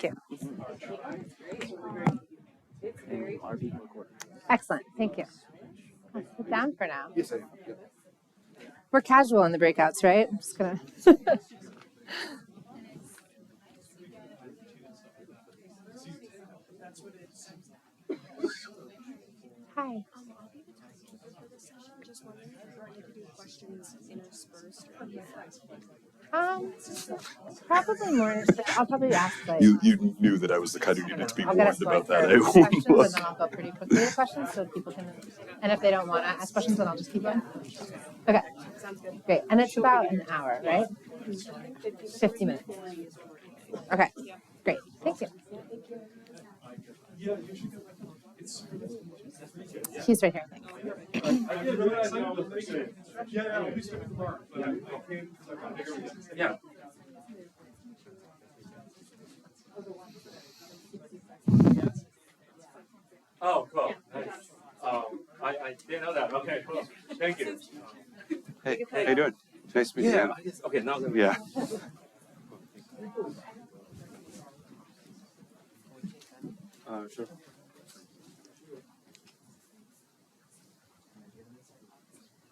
Thank you. Excellent. Thank you. I'll sit down for now. Yes, I am. Yeah. We're casual in the breakouts, right? I'm just gonna. Hi. Probably more. I'll probably ask like. You knew that I was the kind who needed to be I'll get warned us going about that. for questions, and then I'll go pretty quickly to questions so people can. And if they don't want to ask questions, then I'll just keep going. Okay. Sounds good. Great. And it's about an hour, right? 50 minutes. Okay. Great. Thank you. He's right here. Yeah. Oh, cool. Nice. I didn't know that. Okay, cool. Thank you. Hey, how you doing? Nice to meet you. Yeah. Okay, now that Yeah. Sure.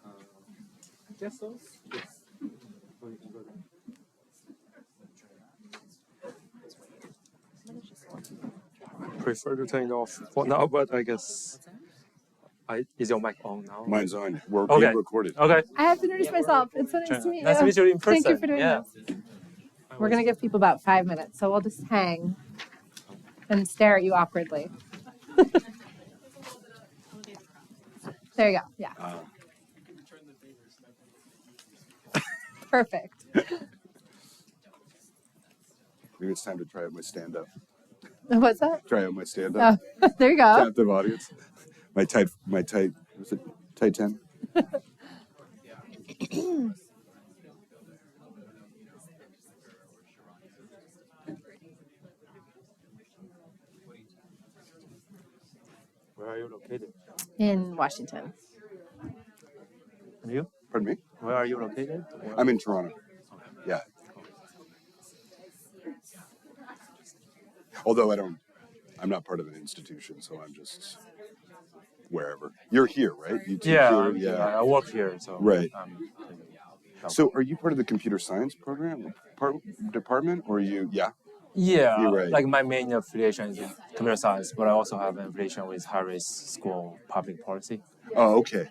I guess so. Yes. Prefer to turn it off for now, but I guess is your mic on now? Mine's on. We're being recorded. Okay. I have to introduce myself. It's so nice to meet you. Nice to meet you in person. Thank you for doing this. We're going to give people about 5 minutes, so we'll just hang and stare at you awkwardly. There you go. Yeah. Perfect. Maybe it's time to try out my stand-up. What's that? Try out my stand-up. There you go. Captive audience. My tight, was it tight 10? Where are you located? In Washington. And you? Pardon me? Where are you located? I'm in Toronto. Yeah. Although I'm not part of an institution, so I'm just wherever. You're here, right? You teach here? Yeah. I work here, so. Right. So are you part of the computer science department, or you? Yeah. Yeah, You're right. like my main affiliation is in computer science, but I also have an affiliation with Harris School of Public Policy. Oh, okay.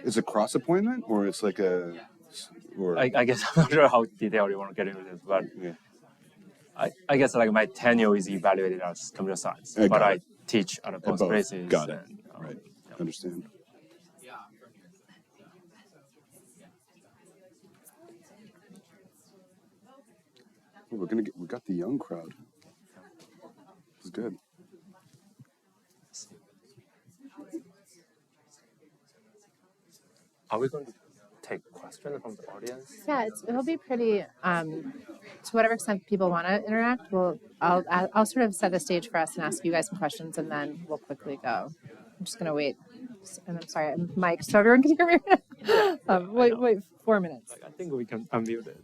Is it cross appointment, or it's like a? Or I guess I'm not sure how detailed you want to get into this, but I guess like my tenure is evaluated as computer science, but I teach at both places. Got it. Right. Understand. Well, we got the young crowd. It's good. Are we going to take questions from the audience? Yeah, it'll be pretty. To whatever extent people want to interact, I'll sort of set the stage for us and ask you guys some questions, and then we'll quickly go. I'm just gonna wait, and I'm sorry, I'm mic'd so everyone can hear me. Wait, 4 minutes. I think we can unmute it.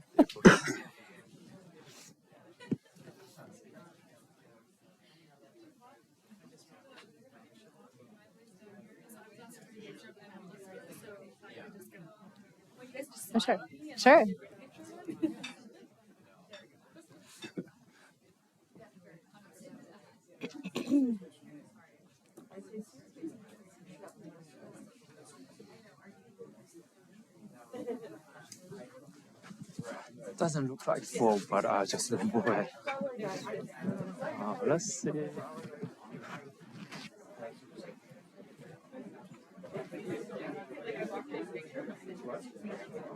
Oh, sure. Doesn't look like full, but just a little bit. Let's see.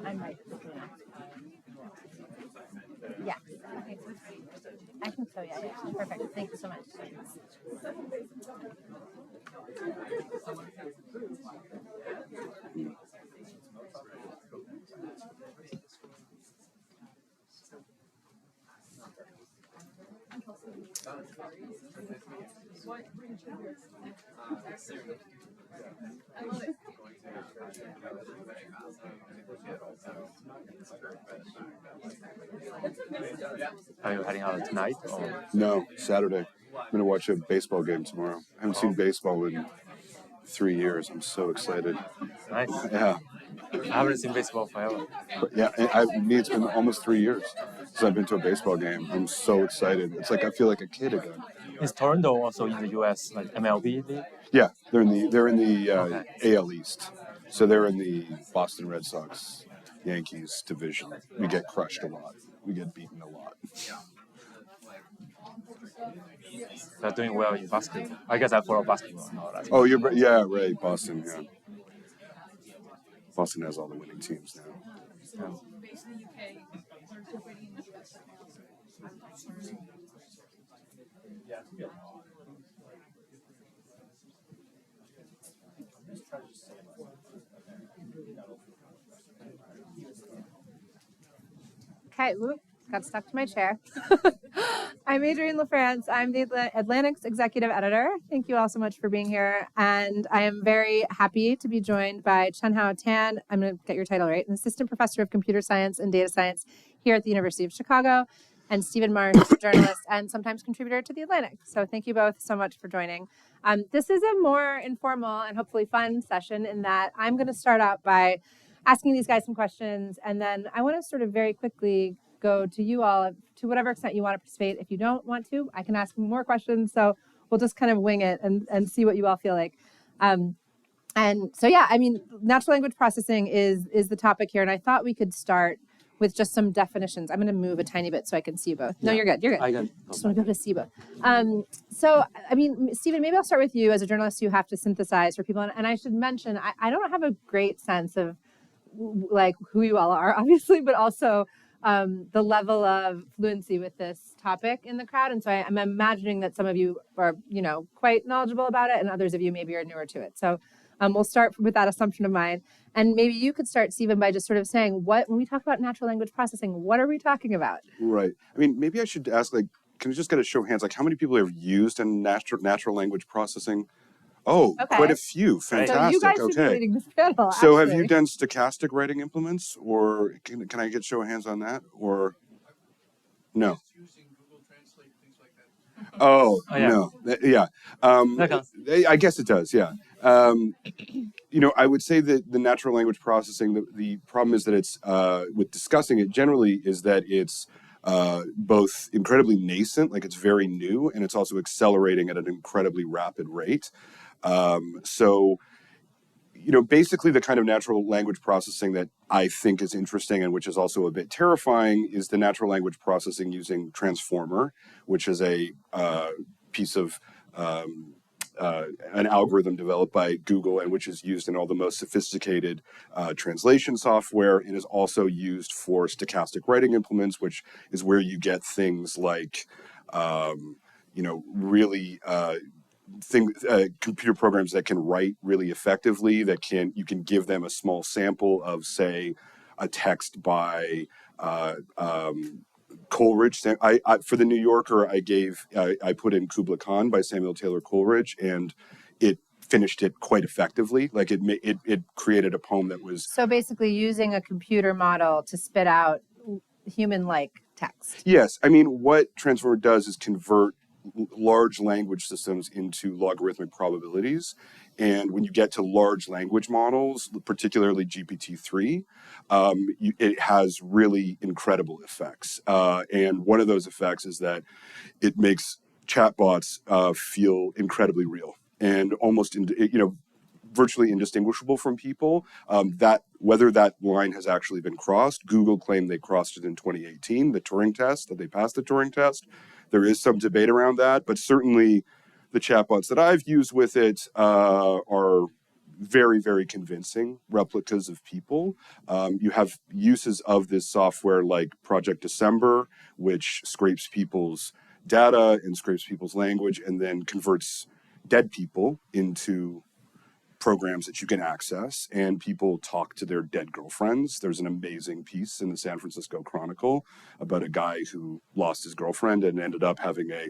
I'm right. Yeah. I think so, yeah. Perfect. Thank you so much. Are you heading out tonight? Or? No, Saturday. I'm going to watch a baseball game tomorrow. I haven't seen baseball in 3 years. I'm so excited. Nice. Yeah. I haven't seen baseball forever. But yeah, it's been almost 3 years since I've been to a baseball game. I'm so excited. It's like I feel like a kid again. Is Toronto also in the US, like MLB league? Yeah, they're in the Okay. AL East, so they're in the Boston Red Sox Yankees division. We get crushed a lot. We get beaten a lot. They're doing well in basketball. I guess I follow basketball. No, that's Oh, yeah, right, Boston. Yeah, Boston has all the winning teams now. Okay, whoop, got stuck to my chair. I'm Adrienne LaFrance. I'm the Atlantic's executive editor. Thank you all so much for being here. And I am very happy to be joined by Chenhao Tan. I'm going to get your title right. An assistant professor of computer science and data science here at the University of Chicago. And Stephen Marche, journalist and sometimes contributor to The Atlantic. So thank you both so much for joining. This is a more informal and hopefully fun session in that I'm going to start out by asking these guys some questions. And then I want to sort of very quickly go to you all to whatever extent you want to participate. If you don't want to, I can ask more questions. So we'll just kind of wing it and see what you all feel like. And so, yeah, I mean, natural language processing is the topic here. And I thought we could start with just some definitions. I'm going to move a tiny bit so I can see you both. No, you're good. You're good. I got just want to be able to see both. So, I mean, Stephen, maybe I'll start with you. As a journalist, you have to synthesize for people. And I should mention, I don't have a great sense of like who you all are, obviously, but also the level of fluency with this topic in the crowd. And so I'm imagining that some of you are, quite knowledgeable about it, and others of you maybe are newer to it. So we'll start with that assumption of mine. And maybe you could start, Stephen, by just sort of saying, when we talk about natural language processing, what are we talking about? Right. I mean, maybe I should ask, can we just get a show of hands? How many people have used in natural language processing? Oh, okay. Quite a few. Fantastic. So you guys should be leading this panel. So actually. have you done stochastic writing implements, or can I get show of hands on that, or no? Oh, yeah. No. Yeah. I guess it does. Yeah. I would say that the natural language processing, the problem is that it's, with discussing it generally, is that it's both incredibly nascent, like it's very new, and it's also accelerating at an incredibly rapid rate. Basically the kind of natural language processing that I think is interesting and which is also a bit terrifying is the natural language processing using Transformer, which is a piece of an algorithm developed by Google and which is used in all the most sophisticated translation software, and is also used for stochastic writing implements, which is where you get things like, really computer programs that can write really effectively, you can give them a small sample of, say, a text by Coleridge. For the New Yorker, I put in Kubla Khan by Samuel Taylor Coleridge, and it finished it quite effectively. Like it created a poem that was, so basically using a computer model to spit out human-like text. Yes, I mean what Transformer does is convert large language systems into logarithmic probabilities. And when you get to large language models, particularly GPT-3, it has really incredible effects. And one of those effects is that it makes chatbots feel incredibly real and almost, virtually indistinguishable from people. That whether that line has actually been crossed, Google claimed they crossed it in 2018, the Turing test, that they passed the Turing test. There is some debate around that, but certainly the chatbots that I've used with it are very, very convincing replicas of people. You have uses of this software like Project December, which scrapes people's data and scrapes people's language and then converts dead people into programs that you can access, and people talk to their dead girlfriends. There's an amazing piece in the San Francisco Chronicle about a guy who lost his girlfriend and ended up having a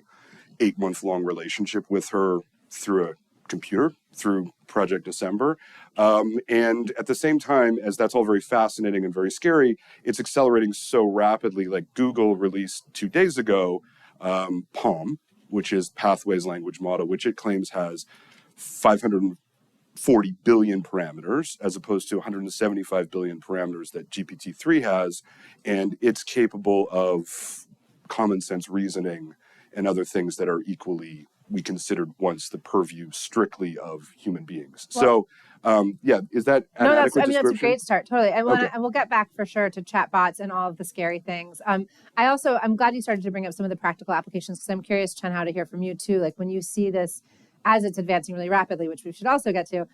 8-month-long relationship with her through a computer through Project December. And at the same time, as that's all very fascinating and very scary, it's accelerating so rapidly. Like Google released 2 days ago, PaLM, which is Pathways Language Model, which it claims has 540 billion parameters as opposed to 175 billion parameters that GPT-3 has. And it's capable of common sense reasoning and other things that are equally, we considered once, the purview strictly of human beings. Well, Is that an no, adequate that's description? a great start. Totally. Okay. And we'll get back for sure to chatbots and all of the scary things. I'm glad you started to bring up some of the practical applications, because I'm curious, Chenhao, to hear from you too. Like when you see this as it's advancing really rapidly, which we should also get to,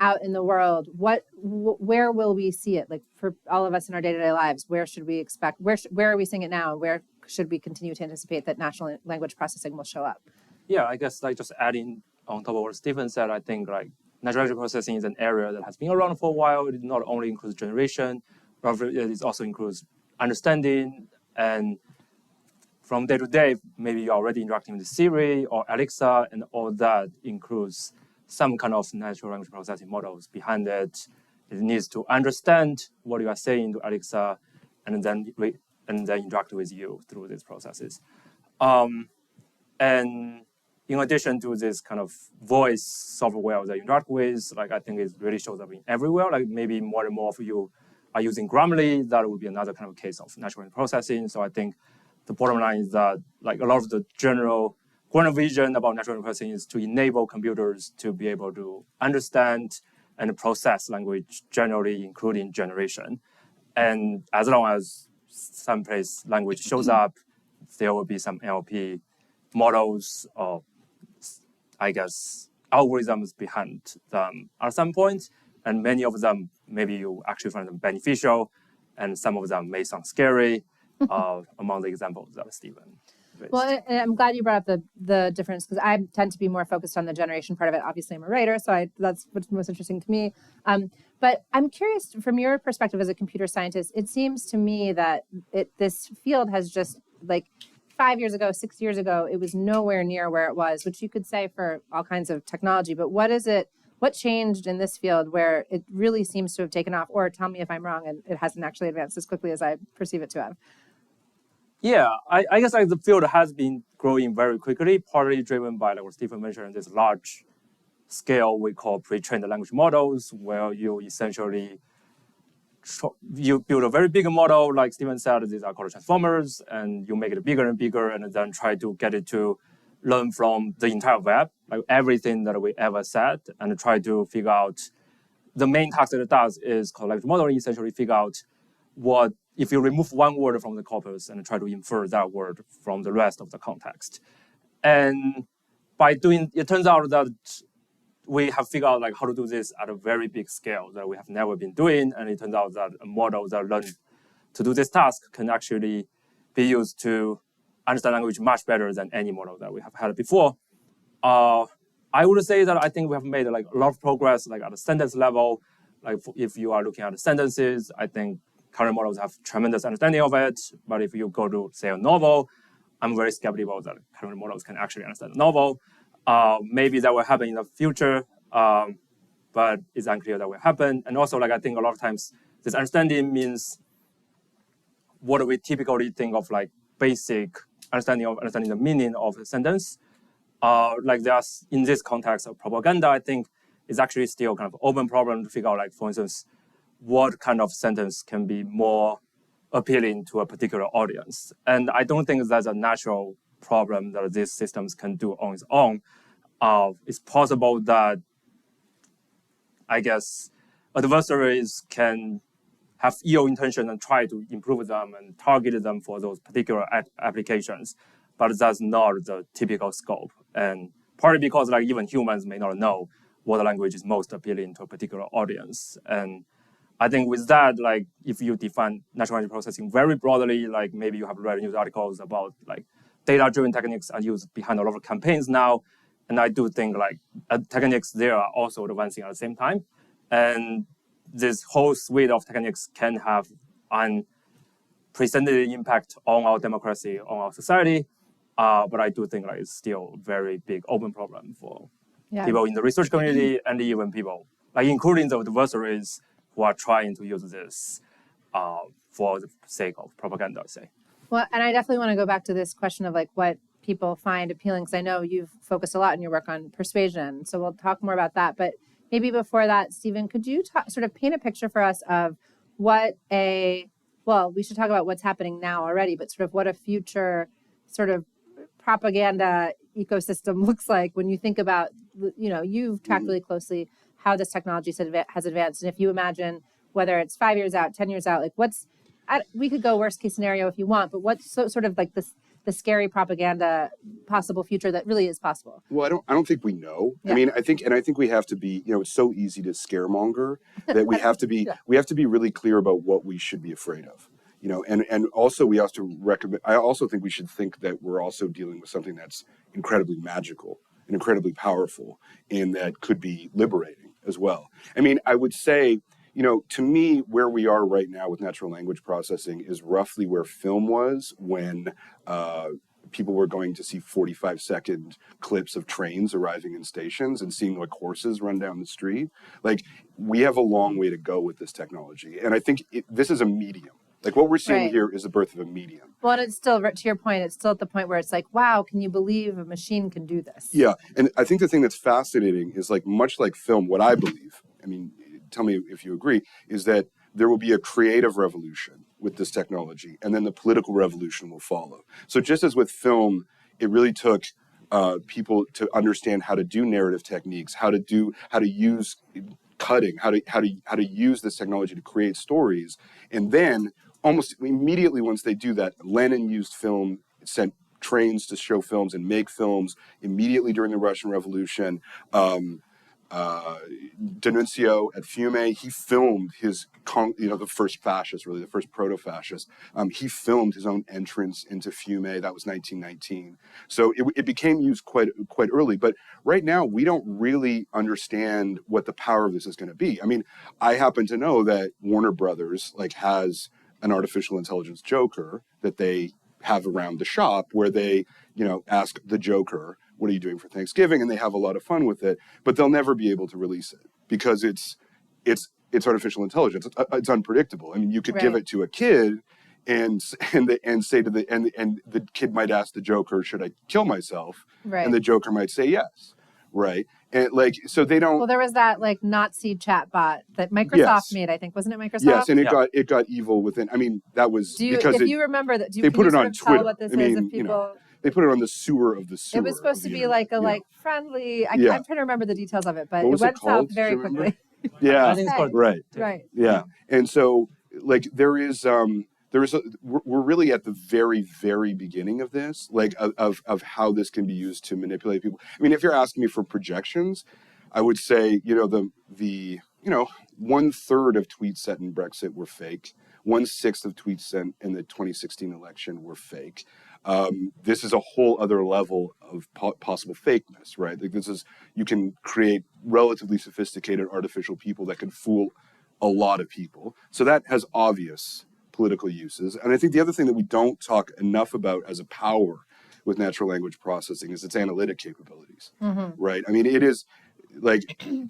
out in the world, where will we see it? Like for all of us in our day-to-day lives, where should we expect, where are we seeing it now? And where should we continue to anticipate that natural language processing will show up? Yeah, I guess like just adding on top of what Stephen said, I think like natural language processing is an area that has been around for a while. It not only includes generation, but it also includes understanding. And from day to day, maybe you're already interacting with Siri or Alexa, and all that includes some kind of natural language processing models behind it. It needs to understand what you are saying to Alexa, and then interact with you through these processes. And in addition to this kind of voice software that you interact with, like I think it really shows up in everywhere. Like maybe more and more of you are using Grammarly. That would be another kind of case of natural language processing. So I think the bottom line is that like a lot of the general vision about natural language processing is to enable computers to be able to understand and process language generally, including generation. And as long as someplace language shows up, there will be some NLP models or, I guess, algorithms behind them at some point. And many of them, maybe you actually find them beneficial, and some of them may sound scary, among the examples that Stephen raised. Well, and I'm glad you brought up the difference, because I tend to be more focused on the generation part of it. Obviously, I'm a writer, so that's what's most interesting to me. But I'm curious, from your perspective as a computer scientist, it seems to me that this field has just, like, 5 years ago, 6 years ago, it was nowhere near where it was, which you could say for all kinds of technology. But what changed in this field where it really seems to have taken off? Or tell me if I'm wrong and it hasn't actually advanced as quickly as I perceive it to have. Yeah, I guess like the field has been growing very quickly, partly driven by, like what Stephen mentioned, this large scale we call pre-trained language models, where you essentially you build a very big model, like Stephen said, these are called transformers, and you make it bigger and bigger, and then try to get it to learn from the entire web, like everything that we ever said, and try to figure out the main task that it does is called language modeling, essentially figure out what, if you remove one word from the corpus and try to infer that word from the rest of the context. And by doing, it turns out that we have figured out like how to do this at a very big scale that we have never been doing. And it turns out that a model that learned to do this task can actually be used to understand language much better than any model that we have had before. I would say that I think we have made like a lot of progress, like at a sentence level. Like if you are looking at the sentences, I think current models have tremendous understanding of it. But if you go to, say, a novel, I'm very skeptical that current models can actually understand a novel. Maybe that will happen in the future, but it's unclear that will happen. And also, like I think a lot of times this understanding means what we typically think of like basic understanding the meaning of a sentence. Like there's, in this context of propaganda, I think is actually still kind of open problem to figure out, like, for instance, what kind of sentence can be more appealing to a particular audience. And I don't think that's a natural problem that these systems can do on its own. It's possible that, I guess, adversaries can have ill intention and try to improve them and target them for those particular applications, but that's not the typical scope. And partly because like even humans may not know what language is most appealing to a particular audience. And I think with that, like if you define natural language processing very broadly, like maybe you have read news articles about like data-driven techniques are used behind a lot of campaigns now. And I do think like techniques there are also advancing at the same time. And this whole suite of techniques can have unprecedented impact on our democracy, on our society. But I do think like it's still a very big open problem for people in the research community, and even people, like including the adversaries who are trying to use this for the sake of propaganda, say. Well, and I definitely want to go back to this question of like what people find appealing, because I know you've focused a lot in your work on persuasion. So we'll talk more about that. But maybe before that, Stephen, could you sort of paint a picture for us of what we should talk about what's happening now already, but sort of what a future sort of propaganda ecosystem looks like when you think about, you've tracked really closely how this technology has advanced. And if you imagine whether it's 5 years out, 10 years out, like we could go worst case scenario if you want, but what's sort of like the scary propaganda possible future that really is possible? Well, I don't think we know. Yeah. I mean, I think we have to be, it's so easy to scaremonger that we have to be, we have to be really clear about what we should be afraid of, and also we have to recommend, I also think we should think that we're also dealing with something that's incredibly magical and incredibly powerful and that could be liberating as well. I mean, I would say, to me, where we are right now with natural language processing is roughly where film was when people were going to see 45-second clips of trains arriving in stations and seeing like horses run down the street. Like, we have a long way to go with this technology. And I think this is a medium. Like, what we're seeing here is the birth of a medium. Well, and it's still, to your point, it's still at the point where it's like, wow, can you believe a machine can do this? Yeah, and I think the thing that's fascinating is, like, much like film, what I believe, I mean, tell me if you agree, is that there will be a creative revolution with this technology, and then the political revolution will follow. So just as with film, it really took people to understand how to do narrative techniques, how to use cutting, how to use this technology to create stories, and then almost immediately once they do that, Lenin used film, sent trains to show films and make films immediately during the Russian Revolution. D'Annunzio at Fiume, he filmed the first fascist, really the first proto-fascist. He filmed his own entrance into Fiume. That was 1919. So it became used quite early. But right now, we don't really understand what the power of this is going to be. I mean, I happen to know that Warner Brothers has an artificial intelligence Joker that they have around the shop where they, ask the Joker, what are you doing for Thanksgiving? And they have a lot of fun with it, but they'll never be able to release it because it's artificial intelligence. It's unpredictable. I mean, you could give it to a kid and say to the kid might ask the Joker, should I kill myself? Right. And the Joker might say yes. Right. And so they don't. Well, there was that Nazi chat bot that Microsoft made, I think. Wasn't it Microsoft? Yes, and it got evil within. I mean, that was you remember that? They put it on Twitter. What this is if people, they put it on the sewer of the sewer. It was supposed to be friendly. I'm trying to remember the details of it, but it went south very quickly. Yeah, I think it's called Right. Yeah, and so we're really at the very, very beginning of this, of how this can be used to manipulate people. I mean, if you're asking me for projections, I would say, the 1/3 of tweets sent in Brexit were fake. 1/6 of tweets sent in the 2016 election were fake. This is a whole other level of possible fakeness, right? You can create relatively sophisticated artificial people that can fool a lot of people. So that has obvious political uses. And I think the other thing that we don't talk enough about as a power with natural language processing is its analytic capabilities, right? I mean, it is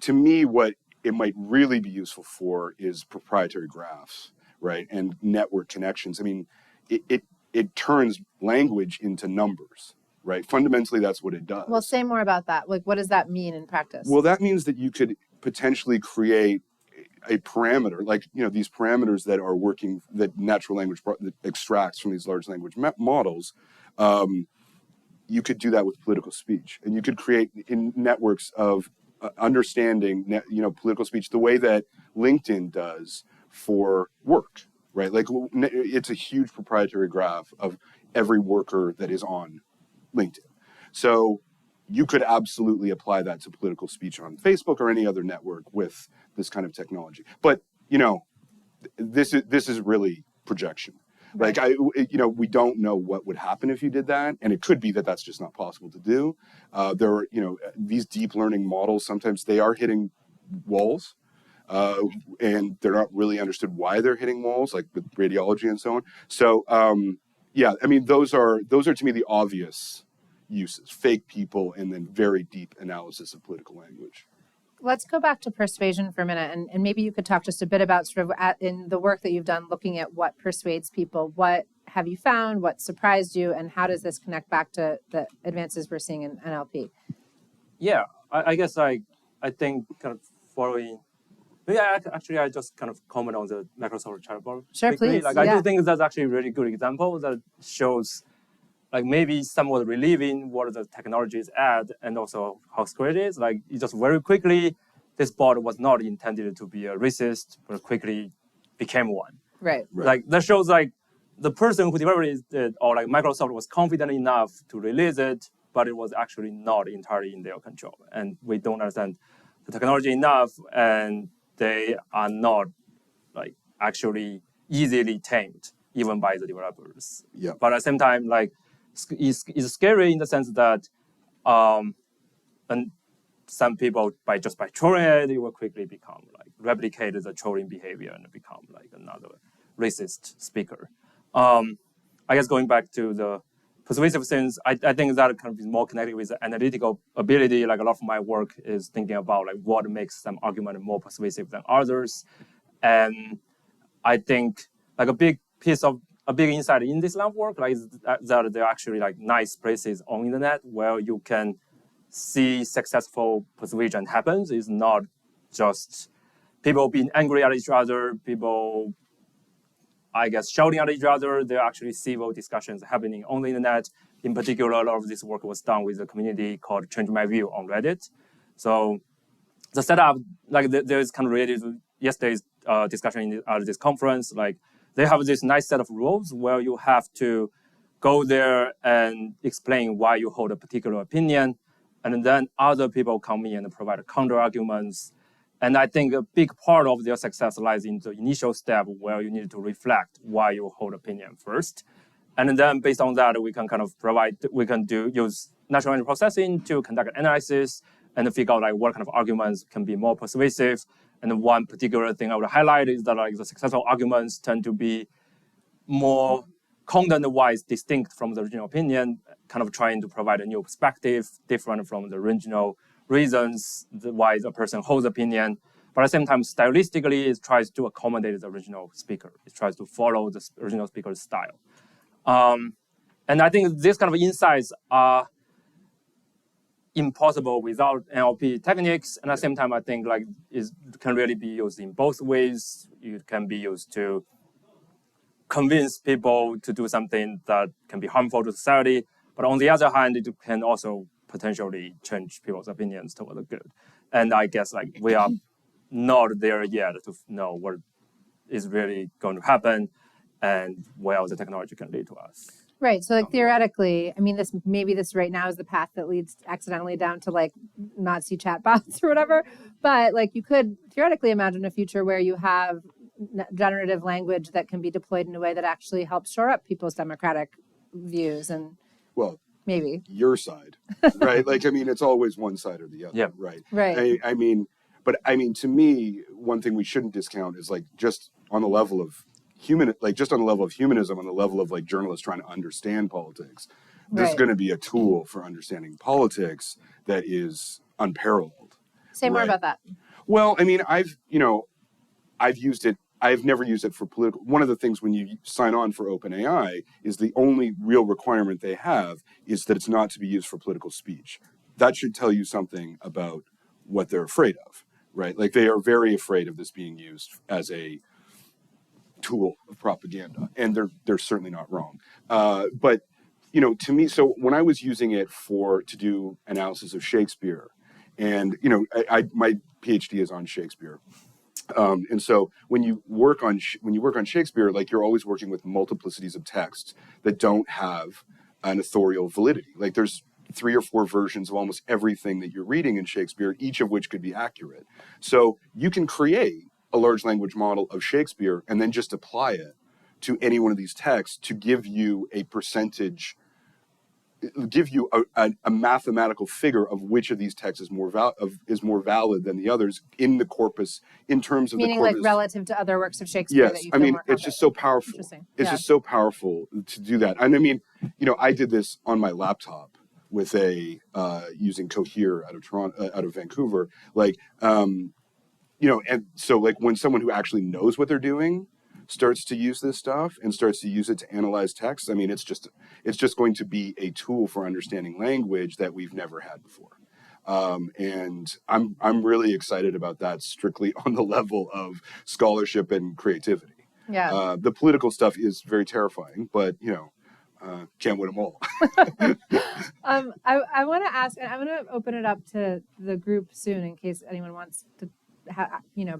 to me, what it might really be useful for is proprietary graphs, right? And network connections. I mean, it turns language into numbers, right? Fundamentally, that's what it does. Well, say more about that. What does that mean in practice? Well, that means that you could potentially create a parameter, these parameters that are working, that natural language extracts from these large language models. You could do that with political speech, and you could create in networks of understanding, political speech the way that LinkedIn does for work, right? It's a huge proprietary graph of every worker that is on LinkedIn. So you could absolutely apply that to political speech on Facebook or any other network with this kind of technology. But, this is really projection. Right. We don't know what would happen if you did that. And it could be that that's just not possible to do. There are, these deep learning models, sometimes they are hitting walls. And they're not really understood why they're hitting walls, like with radiology and so on. So, I mean, those are to me the obvious uses, fake people, and then very deep analysis of political language. Let's go back to persuasion for a minute, and maybe you could talk just a bit about sort of in the work that you've done looking at what persuades people. What have you found? What surprised you? And how does this connect back to the advances we're seeing in NLP? Yeah, I guess I think kind of following. Maybe I just kind of comment on the Microsoft chatbot. Sure, quickly. please. I do think that's actually a really good example that shows maybe somewhat relieving what the technology is at and also how scary it is. It just very quickly, this bot was not intended to be a racist, but quickly became one. Right. That shows the person who developed it or Microsoft was confident enough to release it, but it was actually not entirely in their control. And we don't understand the technology enough, and they are not actually easily tamed even by the developers. Yeah. But at the same time, it's scary in the sense that and some people by trolling it, it will quickly become replicate the trolling behavior and become another racist speaker. I guess going back to the persuasive things, I think that kind of is more connected with the analytical ability. A lot of my work is thinking about what makes some argument more persuasive than others. And I think a big insight in this line of work is that there are actually nice places on internet where you can see successful persuasion happens. It's not just people being angry at each other, people shouting at each other. There are actually civil discussions happening on the internet. In particular, a lot of this work was done with a community called Change My View on Reddit. So the setup, there is kind of related to yesterday's discussion at this conference. They have this nice set of rules where you have to go there and explain why you hold a particular opinion, and then other people come in and provide counter arguments. And I think a big part of their success lies in the initial step where you need to reflect why you hold opinion first. And then based on that, we can use natural language processing to conduct analysis and figure out what kind of arguments can be more persuasive. And one particular thing I would highlight is that the successful arguments tend to be more content-wise distinct from the original opinion, kind of trying to provide a new perspective, different from the original reasons why the person holds opinion. But at the same time, stylistically, it tries to accommodate the original speaker. It tries to follow the original speaker's style. And I think these kind of insights are impossible without NLP techniques. And at the same time, I think it can really be used in both ways. It can be used to convince people to do something that can be harmful to society. But on the other hand, it can also potentially change people's opinions toward the good. And I guess we are not there yet to know what is really going to happen and where the technology can lead to us. Right. So theoretically, I mean, this right now is the path that leads accidentally down to Nazi chatbots or whatever. But you could theoretically imagine a future where you have generative language that can be deployed in a way that actually helps shore up people's democratic views and maybe your side, right? It's always one side or the other, yeah. Right? Right. To me, one thing we shouldn't discount is just on the level of humanism, on the level of journalists trying to understand politics. There's going to be a tool for understanding politics that is unparalleled. Say more about that. Well, I've used it. I've never used it for political. One of the things when you sign on for OpenAI is the only real requirement they have is that it's not to be used for political speech. That should tell you something about what they're afraid of, right? They are very afraid of this being used as a tool of propaganda, and they're certainly not wrong. But to me, so when I was using it to do analysis of Shakespeare, and my PhD is on Shakespeare. And so when you work on Shakespeare, you're always working with multiplicities of texts that don't have an authorial validity. There's 3 or 4 versions of almost everything that you're reading in Shakespeare, each of which could be accurate. So you can create a large language model of Shakespeare and then just apply it to any one of these texts to give you a percentage, give you a mathematical figure of which of these texts is more valid than the others in the corpus, in terms of meaning the corpus. Relative to other works of Shakespeare. Yes, that you feel more it's just so powerful. It's just so powerful to do that. And I did this on my laptop with a using Cohere out of Toronto, out of Vancouver. And so like when someone who actually knows what they're doing starts to use this stuff and starts to use it to analyze text, I mean, it's just going to be a tool for understanding language that we've never had before. And I'm really excited about that, strictly on the level of scholarship and creativity. Yeah. The political stuff is very terrifying, but can't win them all. I want to ask, and I'm going to open it up to the group soon in case anyone wants to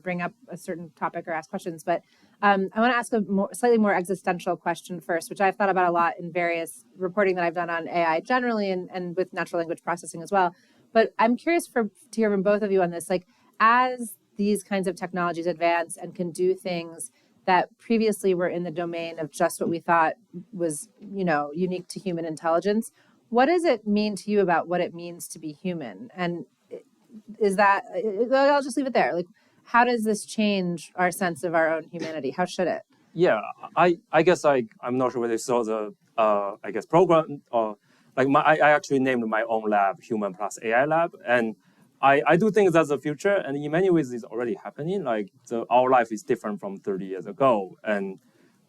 bring up a certain topic or ask questions. But I want to ask a slightly more existential question first, which I've thought about a lot in various reporting that I've done on AI generally and with natural language processing as well. But I'm curious to hear from both of you on this. Like, as these kinds of technologies advance and can do things that previously were in the domain of just what we thought was, unique to human intelligence, what does it mean to you about what it means to be human? And is that, I'll just leave it there. Like, how does this change our sense of our own humanity? How should it? Yeah, I guess I'm not sure whether you saw the program or I actually named my own lab Human Plus AI Lab, and I do think that's the future, and in many ways it's already happening. Like our life is different from 30 years ago, and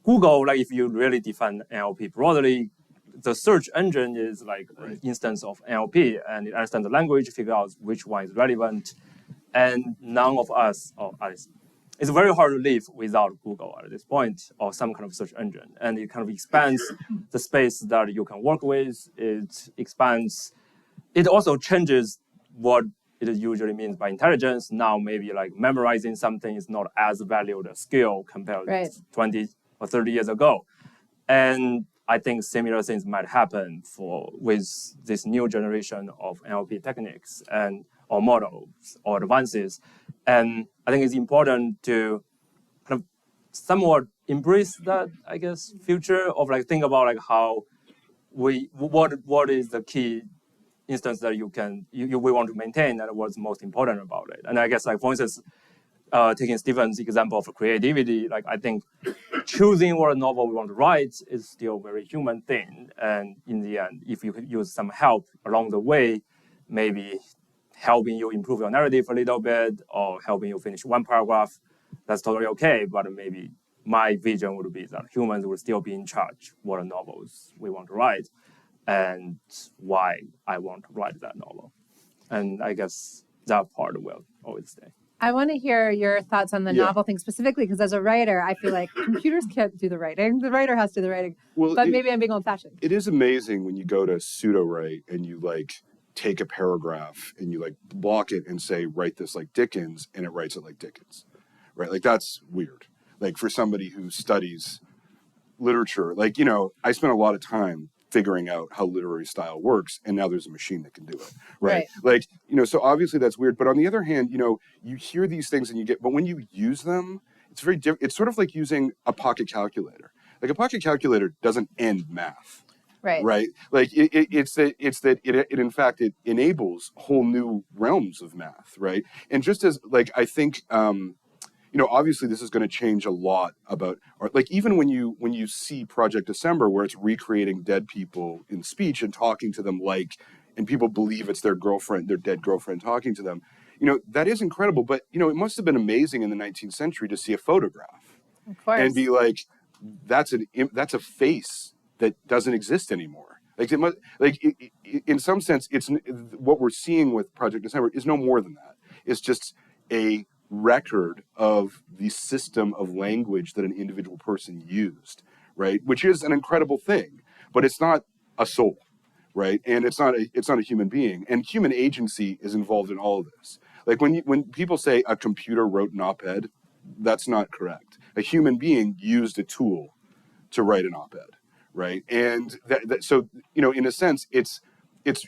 Google, like if you really define NLP broadly, the search engine is like an instance of NLP, and it understands the language, figure out which one is relevant, and none of us, or at least, it's very hard to live without Google at this point, or some kind of search engine. And it kind of expands the space that you can work with. It expands. It also changes what it usually means by intelligence. Now, maybe like memorizing something is not as valued a skill compared to 20 or 30 years ago. And I think similar things might happen with this new generation of NLP techniques or models or advances. And I think it's important to kind of somewhat embrace that, I guess, future of like think about like how what is the key instance that we want to maintain and what's most important about it. And I guess like for instance, taking Stephen's example of creativity, like I think choosing what novel we want to write is still a very human thing. And in the end, if you could use some help along the way, maybe helping you improve your narrative a little bit or helping you finish one paragraph, that's totally okay. But maybe my vision would be that humans will still be in charge what novels we want to write and why I want to write that novel. And I guess that part will always stay. I want to hear your thoughts on the novel thing specifically, because as a writer, I feel like computers can't do the writing. The writer has to do the writing. Well, but maybe I'm being old-fashioned. It is amazing when you go to pseudo-write and you like take a paragraph and you like block it and say, write this like Dickens, and it writes it like Dickens, right? Like that's weird. Like for somebody who studies literature, like, I spent a lot of time figuring out how literary style works, and now there's a machine that can do it, right? Like, so obviously that's weird, but on the other hand, you hear these things and but when you use them, it's very different. It's sort of like using a pocket calculator. Like a pocket calculator doesn't end math. Right. Like it's that it in fact it enables whole new realms of math, right? And just as like I think obviously this is going to change a lot about art. Like even when you see Project December, where it's recreating dead people in speech and talking to them and people believe it's their dead girlfriend talking to them, that is incredible. But it must have been amazing in the 19th century to see a photograph and be like, that's a face that doesn't exist anymore. Like it must, in some sense, it's what we're seeing with Project December is no more than that. It's just a record of the system of language that an individual person used, right? Which is an incredible thing, but it's not a soul, right? And it's not a human being. And human agency is involved in all of this. Like when people say a computer wrote an op-ed, that's not correct. A human being used a tool to write an op-ed, right? And so in a sense, it's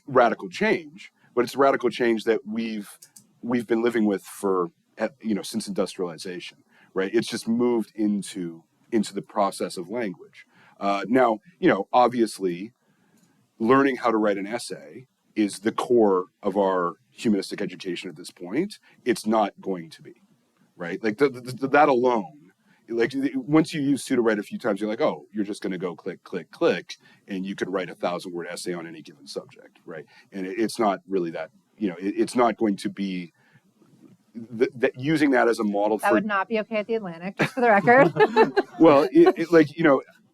radical change, but it's radical change that we've been living with for since industrialization, right? It's just moved into the process of language. Now, obviously, learning how to write an essay is the core of our humanistic education at this point. It's not going to be, right? Like that alone like once you use pseudo-write a few times, you're like, oh, you're just going to go click, click, click, and you could write a 1,000-word essay on any given subject, right? And it's not really that, it's not going to be that using that as a model That for. would not be okay at the Atlantic, just for the record. Well,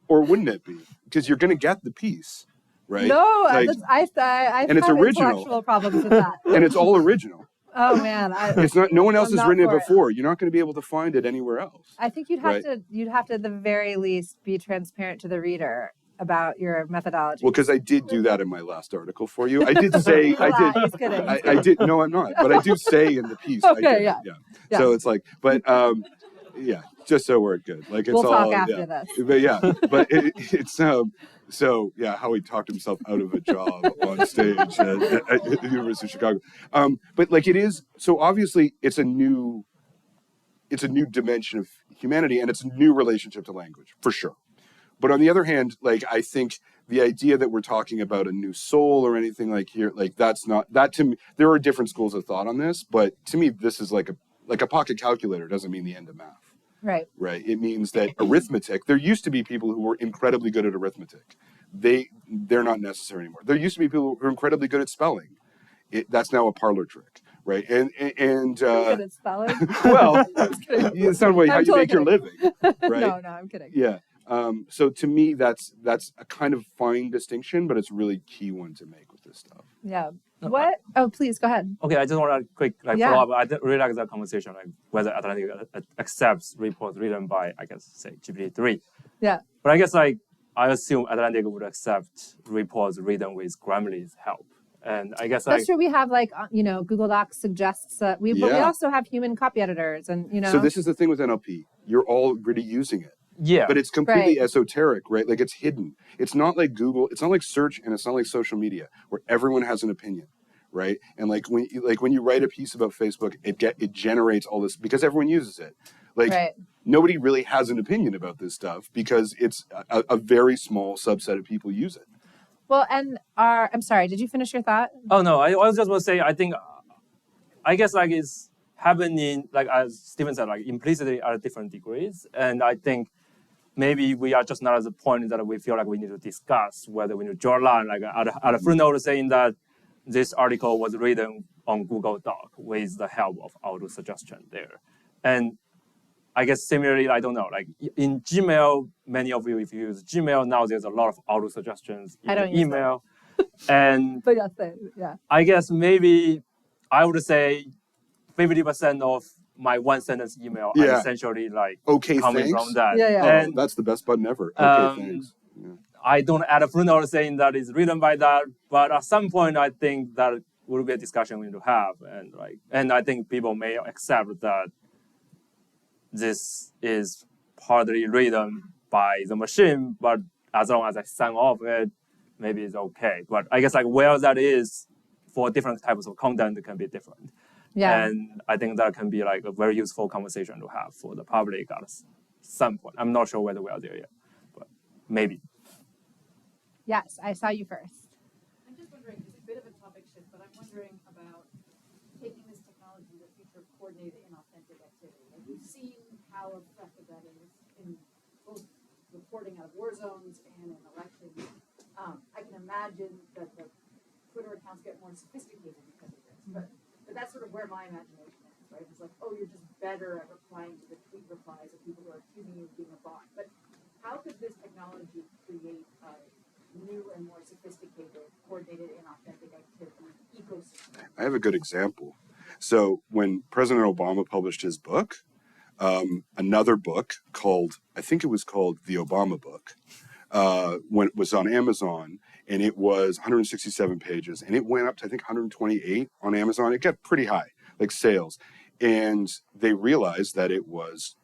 or wouldn't it be? Because you're going to get the piece, right? No, Like, I and it's have original. intellectual problems with that. And it's all original. Oh man, It's not. No one else I'm has not written it for it. before. You're not going to be able to find it anywhere else. I think you'd have to at the very least be transparent to the reader about your methodology. Well, because I did do that in my last article for you. I did say He's kidding. I did. No, I'm not. But I do say in the piece. Okay, I did, yeah. So it's like, but yeah, just so we're good. Like it's we'll all. Talk after yeah. this. But yeah, but it's So yeah, how he talked himself out of a job on stage at the University of Chicago. But like it is. So obviously, it's a new dimension of humanity, and it's a new relationship to language for sure. But on the other hand, like I think the idea that we're talking about a new soul or anything like here, like that's not that to me. There are different schools of thought on this, but to me, this is like a pocket calculator doesn't mean the end of math. Right. Right. It means that arithmetic. There used to be people who were incredibly good at arithmetic. They're not necessary anymore. There used to be people who are incredibly good at spelling. That's now a parlor trick, right? And good at spelling. Well, it's not how you make your living, right? No, I'm kidding. Yeah. So to me, that's a kind of fine distinction, but it's a really key one to make with this stuff. Yeah. What? Oh, please go ahead. Okay, I just want to quick follow up. I really like that conversation, like whether Atlantic accepts reports written by, I guess, say GPT-3. Yeah. But I guess I assume Atlantic would accept reports written with Grammarly's help. And I guess that's true. We have Google Docs suggests that but we also have human copy editors, and So this is the thing with NLP. You're already using it. Yeah. But it's completely esoteric, right? Like it's hidden. It's not like Google. It's not like search, and it's not like social media where everyone has an opinion, right? And when you write a piece about Facebook, it generates all this because everyone uses it. Nobody really has an opinion about this stuff because it's a very small subset of people use it. Well, and I'm sorry, did you finish your thought? Oh, no, I was just going to say, I guess it's happening, as Stephen said, implicitly at different degrees. And I think maybe we are just not at the point that we feel like we need to discuss whether we need to draw a line, at a footnote saying that this article was written on Google Doc with the help of auto suggestion there. And I guess similarly, I don't know, in Gmail, many of you, if you use Gmail, now there's a lot of auto suggestions in email. And but yeah. I guess maybe I would say 50% of my one sentence email are essentially coming from that. Yeah. And that's the best button ever. Okay, thanks. Yeah. I don't add a footnote saying that it's written by that, but at some point I think that will be a discussion we need to have. And I think people may accept that this is partly written by the machine, but as long as I sign off it, maybe it's okay. But I guess where that is for different types of content, it can be different. Yeah. And I think that can be a very useful conversation to have for the public at some point. I'm not sure whether we are there yet, but maybe. Yes, I saw you first. I'm just wondering, it's a bit of a topic shift, but I'm wondering about taking this technology to the future of coordinated inauthentic activity. We've seen how effective that is in both reporting out of war zones and in elections. I can imagine that the Twitter accounts get more sophisticated because of this, but that's sort of where my imagination is, right? It's like, oh, you're just better at replying to the tweet replies of people who are accusing you of being a bot. But how could this technology create a new and more sophisticated, coordinated, inauthentic activity ecosystem? I have a good example. So when President Obama published his book, another book I think it was called The Obama Book, when it was on Amazon, and it was 167 pages, and it went up to, I think, 128 on Amazon. It got pretty high, sales. And they realized that it was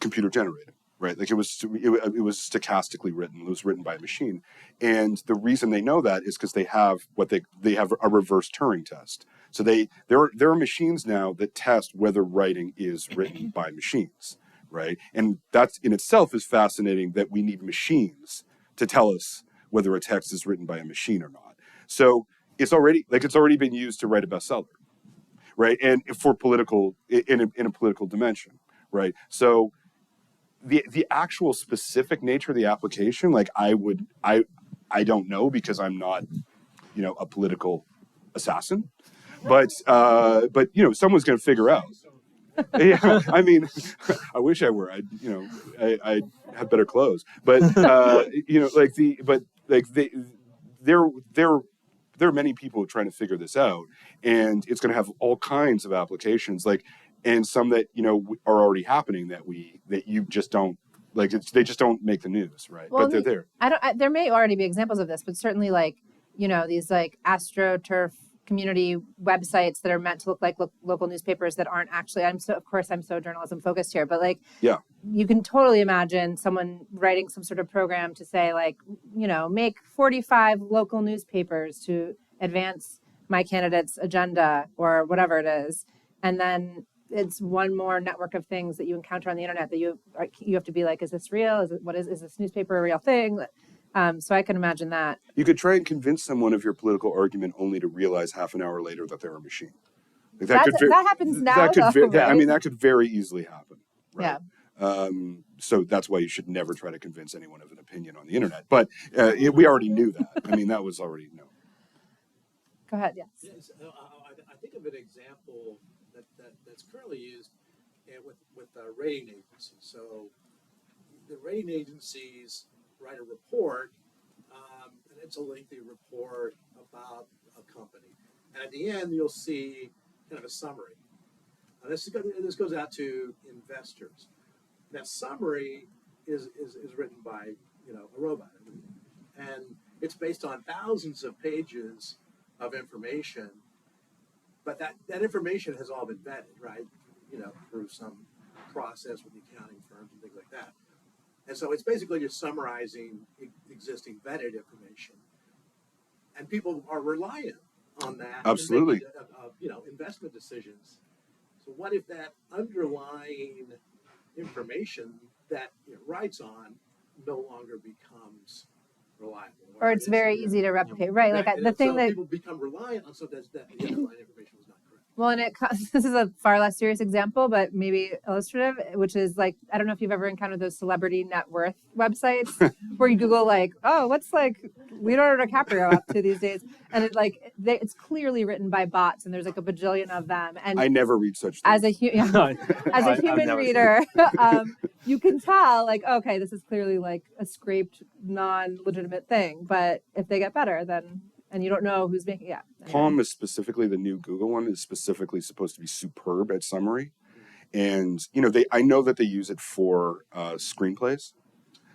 computer generated, right? It was stochastically written. It was written by a machine. And the reason they know that is because they have they have a reverse Turing test. So there are machines now that test whether writing is written by machines, right? And that in itself is fascinating, that we need machines to tell us whether a text is written by a machine or not. So it's already been used to write a bestseller, right? And for political in a political dimension, right? So the actual specific nature of the application, like I don't know because I'm not, a political assassin, but someone's going to figure out. Yeah, I mean, I wish I were. I have better clothes, but there are many people trying to figure this out, and it's going to have all kinds of applications, and some that are already happening that you just don't they just don't make the news, right? Well, But they're there. There may already be examples of this, but certainly these AstroTurf community websites that are meant to look like local newspapers that aren't actually. I'm so journalism focused here, but yeah, you can totally imagine someone writing some sort of program to say make 45 local newspapers to advance my candidate's agenda or whatever it is, and then it's one more network of things that you encounter on the internet that you have to be like, is this real? Is this newspaper a real thing? So I can imagine that. You could try and convince someone of your political argument only to realize half an hour later that they're a machine. That happens now. That could very easily happen. Right? Yeah. So that's why you should never try to convince anyone of an opinion on the internet. But we already knew that. I mean, that was already known. Go ahead. Yes. I think of an example that's currently used with rating agencies. So the rating agencies write a report, and it's a lengthy report about a company. And at the end, you'll see kind of a summary. This goes out to investors. That summary is written by a robot, and it's based on thousands of pages of information. But that information has all been vetted, right? Through some process with the accounting firms and things like that. And so it's basically just summarizing existing vetted information. And people are reliant on that. Absolutely. Investment decisions. So what if that underlying information that it writes on no longer becomes reliable? Or it's very easy to replicate, right? People become reliant on something that the underlying information was not correct. Well, and this is a far less serious example, but maybe illustrative, which is I don't know if you've ever encountered those celebrity net worth websites where you Google what's Leonardo DiCaprio up to these days, and it's clearly written by bots, and there's a bajillion of them. And I never read such things. As a human reader, you can tell okay, this is clearly a scraped, non-legitimate thing. But if they get better, then. And you don't know who's making Palm is specifically the new Google one is specifically supposed to be superb at summary, and I know that they use it for screenplays.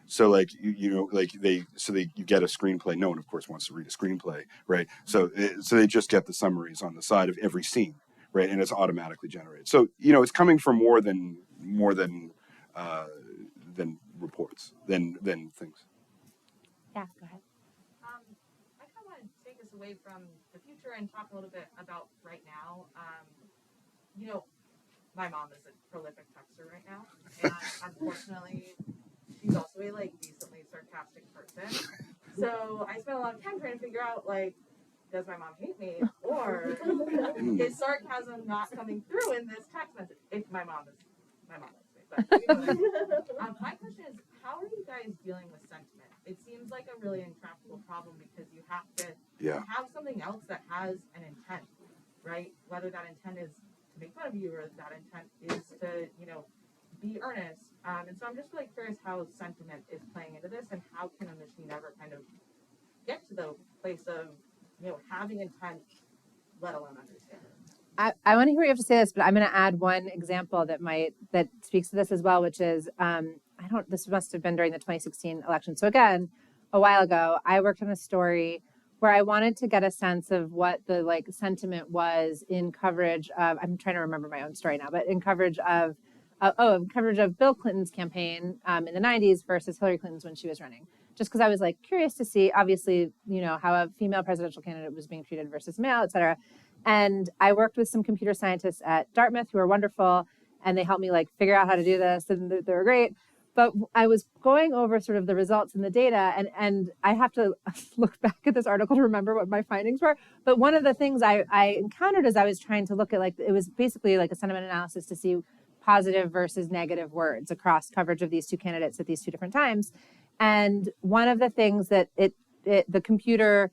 So you get a screenplay. No one of course wants to read a screenplay, right? So they just get the summaries on the side of every scene, right? And it's automatically generated. So it's coming from more than reports than things. Yeah, go ahead. Away from the future and talk a little bit about right now. My mom is a prolific texter right now, and unfortunately, she's also a decently sarcastic person. So I spent a lot of time trying to figure out does my mom hate me, or is sarcasm not coming through in this text message? If my mom likes me, but my question is, how are you guys dealing with sentiment? It seems like a really intractable problem because you have to have something else that has an intent, right? Whether that intent is to make fun of you or that intent is to, be earnest. And so I'm just really curious how sentiment is playing into this, and how can a machine ever kind of get to the place of, having intent, let alone understand it. I want to hear what you have to say this, but I'm going to add one example that speaks to this as well, which is this must have been during the 2016 election. So again, a while ago, I worked on a story where I wanted to get a sense of what the sentiment was in coverage of, I'm trying to remember my own story now, but in coverage of Bill Clinton's campaign in the 90s versus Hillary Clinton's when she was running. Just because I was curious to see, obviously, how a female presidential candidate was being treated versus male, et cetera. And I worked with some computer scientists at Dartmouth who are wonderful, and they helped me figure out how to do this, and they were great. But I was going over sort of the results and the data, and I have to look back at this article to remember what my findings were. But one of the things I encountered as I was trying to look at, it was basically a sentiment analysis to see positive versus negative words across coverage of these two candidates at these two different times. And one of the things that the computer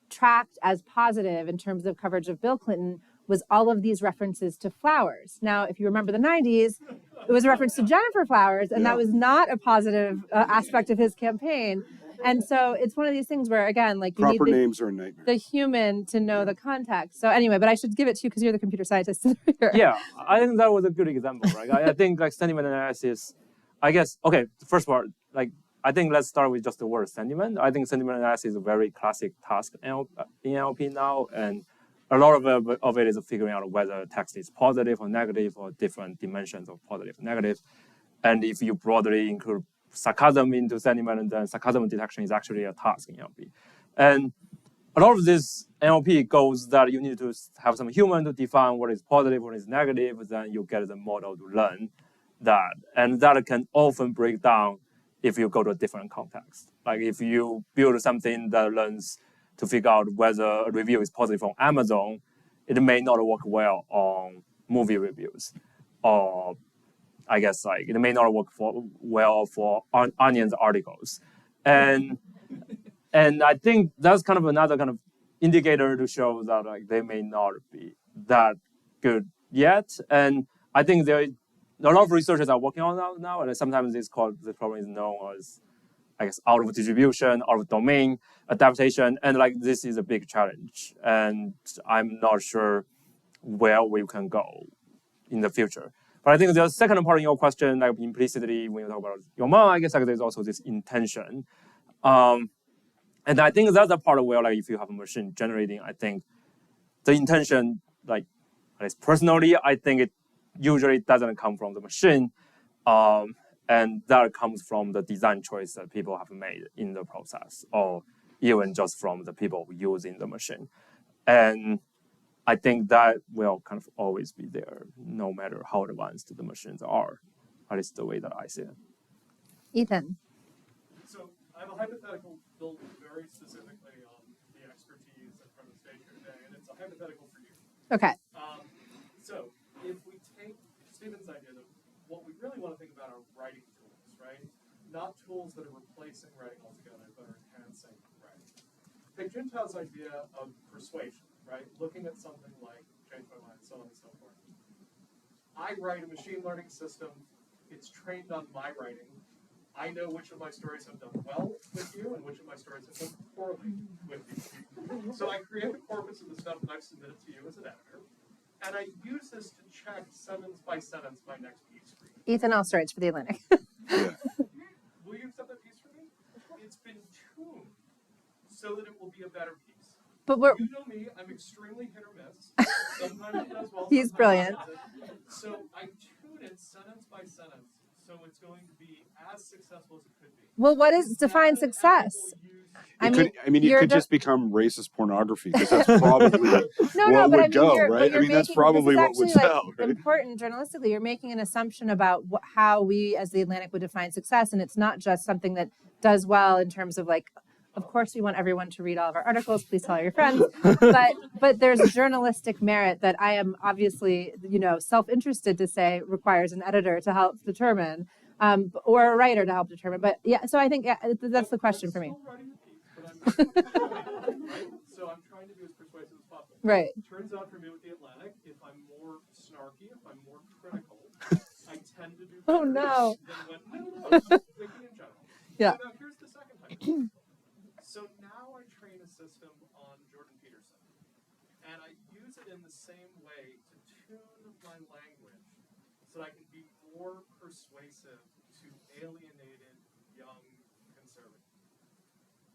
tracked as positive in terms of coverage of Bill Clinton was all of these references to flowers. Now, if you remember the 90s, it was a reference to Jennifer Flowers, and that was not a positive aspect of his campaign. And so it's one of these things where, again, like you Proper need names are a nightmare. the human to know the context. So anyway, but I should give it to you because you're the computer scientist here. Yeah, I think that was a good example, right? I think like sentiment analysis, I guess, okay, the first part, like, I think let's start with just the word sentiment. I think sentiment analysis is a very classic task in NLP now, and a lot of it is figuring out whether text is positive or negative or different dimensions of positive and negative. And if you broadly include sarcasm into sentiment, then sarcasm detection is actually a task in NLP. And a lot of this NLP goes that you need to have some human to define what is positive, what is negative, then you get the model to learn that. And that can often break down if you go to a different context. Like if you build something that learns to figure out whether a review is positive on Amazon, it may not work well on movie reviews. Or I guess like it may not work well for Onion's articles. And I think that's kind of another kind of indicator to show that like they may not be that good yet. And I think there a lot of researchers are working on that now, and sometimes this problem is known as, I guess, out of distribution, out of domain adaptation, and like this is a big challenge. And I'm not sure where we can go in the future. But I think the second part of your question, like implicitly when you talk about your mom, I guess like there's also this intention. And I think that's the part where like if you have a machine generating, I think the intention, like at least personally, I think it usually doesn't come from the machine. And that comes from the design choice that people have made in the process, or even just from the people using the machine. And I think that will kind of always be there, no matter how advanced the machines are. At least the way that I see it. Ethan. So I have a hypothetical built very specifically on the expertise in front of the stage here today, and it's a hypothetical for you. Okay. So if we take Stephen's idea that what we really want to think about are writing tools, right? Not tools that are replacing writing altogether, but are enhancing writing. Take Chenhao's idea of persuasion, right? Looking at something like change my mind, so on and so forth. I write a machine learning system. It's trained on my writing. I know which of my stories have done well with you and which of my stories have done poorly with you. So I create a corpus of the stuff that I've submitted to you as an editor. And I use this to check sentence by sentence my next piece for you. Ethan also writes for The Atlantic. Will you accept that piece for me? It's been tuned so that it will be a better piece. But we're... You know me, I'm extremely hit or miss. Sometimes it does well. He's brilliant. So I tune it sentence by sentence, so it's going to be as successful as it could be. Well, what is define success? It could just become racist pornography, because that's probably what would go, right? I mean, that's probably what would sell. Right? Important journalistically, you're making an assumption about how we as The Atlantic would define success, and it's not just something that does well in terms of like, of course we want everyone to read all of our articles, please tell all your friends, but there's a journalistic merit that I am obviously, self-interested to say requires an editor to help determine, or a writer to help determine. But yeah, so I think that's the question for me. So I'm trying to be as persuasive as possible. Right. Turns out for me with The Atlantic, if I'm more snarky, if I'm more critical, I tend to do better no. than thinking in general. Yeah. So now here's the second hypothesis. So now I train a system on Jordan Peterson, and I use it in the same way to tune my language so that I can be more persuasive to alienated young conservatives.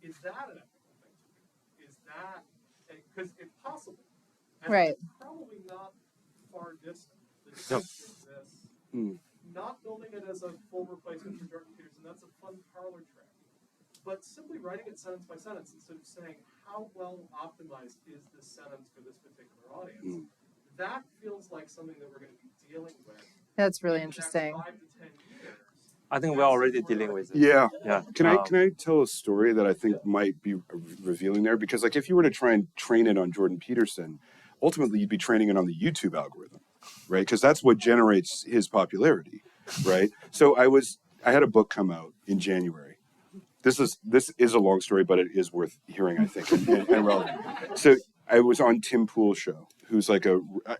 Is that an ethical thing to do? Is that, because it's possible, and right. It's probably not far distant. The difference is this, not building it as a full replacement for Jordan Peterson, that's a fun parlor trick. But simply writing it sentence by sentence instead of saying, how well optimized is this sentence for this particular audience? That feels like something that we're going to be dealing with. That's really interesting. 5 to 10 years. I think we're already dealing with it. Yeah. Yeah. Can I tell a story that I think might be revealing there? Because like if you were to try and train it on Jordan Peterson, ultimately you'd be training it on the YouTube algorithm. right? Because that's what generates his popularity, right? So I had a book come out in January. This is a long story, but it is worth hearing, I think, and relevant. So I was on Tim Pool's show, who's like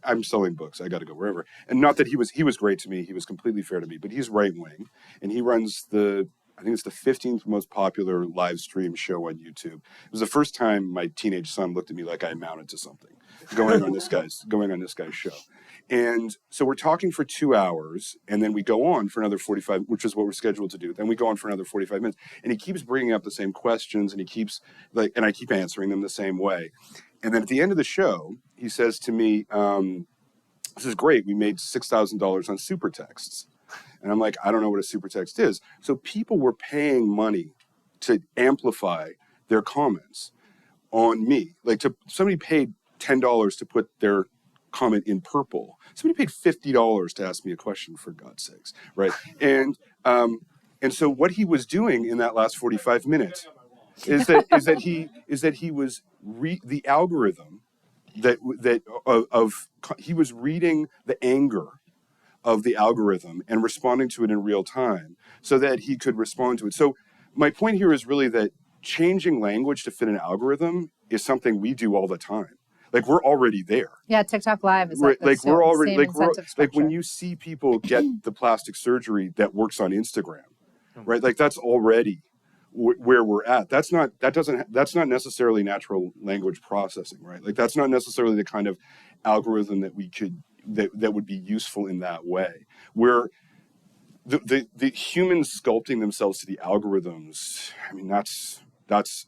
I'm selling books. I got to go wherever. And not that he was great to me. He was completely fair to me, but he's right wing, and he runs I think it's the 15th most popular live stream show on YouTube. It was the first time my teenage son looked at me like I amounted to something going on this guy's show. And so we're talking for 2 hours, and then we go on for another 45, which is what we're scheduled to do. Then we go on for another 45 minutes, and he keeps bringing up the same questions, and he keeps and I keep answering them the same way. And then at the end of the show, he says to me, "This is great. We made $6,000 on super texts." And I'm like, "I don't know what a super text is." So people were paying money to amplify their comments on me. Like somebody paid $10 to put their comment in purple. Somebody paid $50 to ask me a question, for God's sakes, right? And so what he was doing in that last 45 minutes is that he was the algorithm he was reading the anger of the algorithm and responding to it in real time so that he could respond to it. So my point here is really that changing language to fit an algorithm is something we do all the time. Like, we're already there. Yeah, TikTok Live is We're already same incentive structure. like when you see people get the plastic surgery that works on Instagram, right? Like, that's already where we're at. That's not necessarily natural language processing, right? Like, that's not necessarily the kind of algorithm that would be useful in that way. Where the humans sculpting themselves to the algorithms, I mean, that's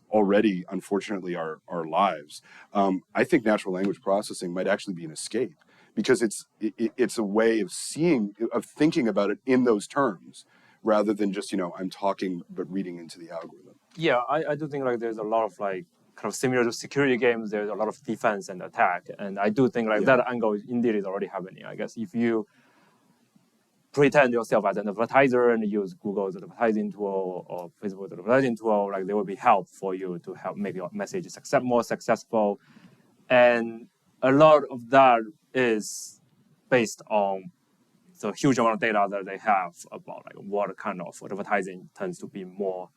already, unfortunately, our lives. I think natural language processing might actually be an escape, because it's a way of thinking about it in those terms, rather than just, I'm talking but reading into the algorithm. Yeah, I do think like there's a lot of like kind of similar to security games. There's a lot of defense and attack, and I do think like that angle indeed is already happening. I guess if you pretend yourself as an advertiser and use Google's advertising tool or Facebook's advertising tool, like there will be help for you to help make your message more successful. And a lot of that is based on the huge amount of data that they have about like what kind of advertising tends to be more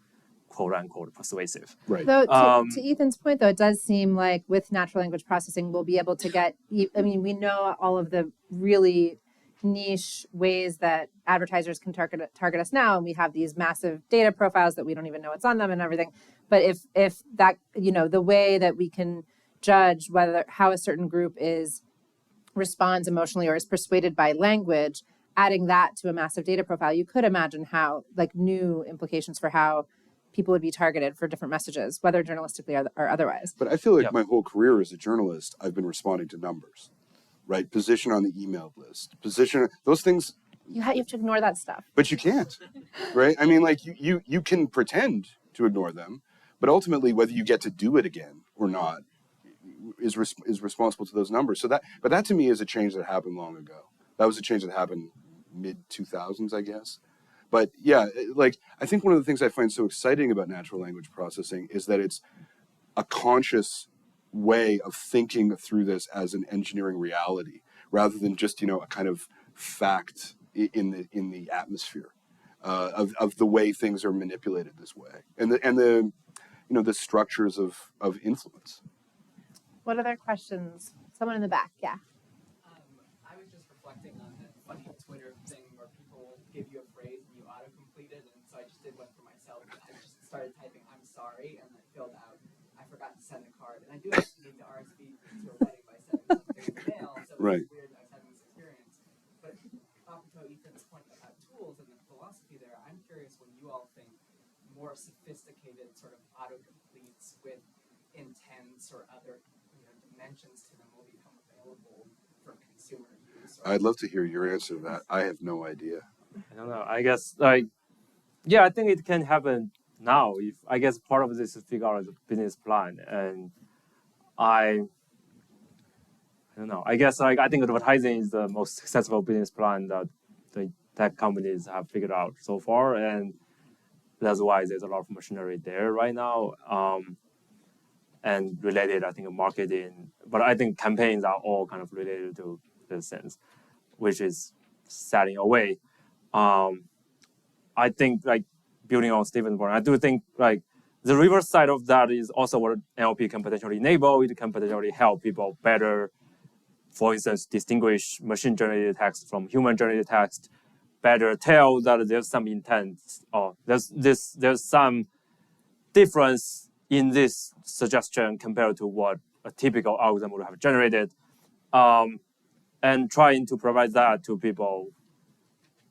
quote unquote persuasive. Right. Though to Ethan's point, though, it does seem like with natural language processing, we'll be able to get, I mean, we know all of the really niche ways that advertisers can target us now, and we have these massive data profiles that we don't even know what's on them and everything. But if that, the way that we can judge how a certain group responds emotionally or is persuaded by language, adding that to a massive data profile, you could imagine how, like, new implications for how people would be targeted for different messages, whether journalistically or otherwise. But I feel like my whole career as a journalist, I've been responding to numbers, right? Position on the email list, those things. You have to ignore that stuff. But you can't, right? I mean, like, you can pretend to ignore them, but ultimately whether you get to do it again or not is responsible to those numbers. But that to me is a change that happened long ago. That was a change that happened mid-2000s, I guess. But yeah, like, I think one of the things I find so exciting about natural language processing is that it's a conscious way of thinking through this as an engineering reality, rather than just, a kind of fact in the atmosphere of the way things are manipulated this way, and the structures of influence. What other questions? Someone in the back, yeah. I was just reflecting on that funny Twitter thing where people give you a phrase and you auto-complete it, and so I just did one for myself. I just started typing "I'm sorry" and then filled out "I forgot to send a card," and I do actually need to RSVP to a wedding by sending something in the mail, so Right. it's weird I was having this experience. But off to Ethan's point about tools and the philosophy there, I'm curious when you all think more sophisticated sort of autocompletes with intents or other dimensions to them will become available for consumer use. I'd love to hear your answer to that. I have no idea. I don't know. I guess I think it can happen now. I guess part of this is figure out the business plan, and I don't know. I guess I think advertising is the most successful business plan that the tech companies have figured out so far, and that's why there's a lot of machinery there right now. And related, I think, marketing, but I think campaigns are all kind of related to this sense. which is sad in a way. I think like building on Stephen's point, I do think like the reverse side of that is also what NLP can potentially enable. It can potentially help people better, for instance, distinguish machine-generated text from human-generated text, better tell that there's some intent or there's some difference in this suggestion compared to what a typical algorithm would have generated, and trying to provide that to people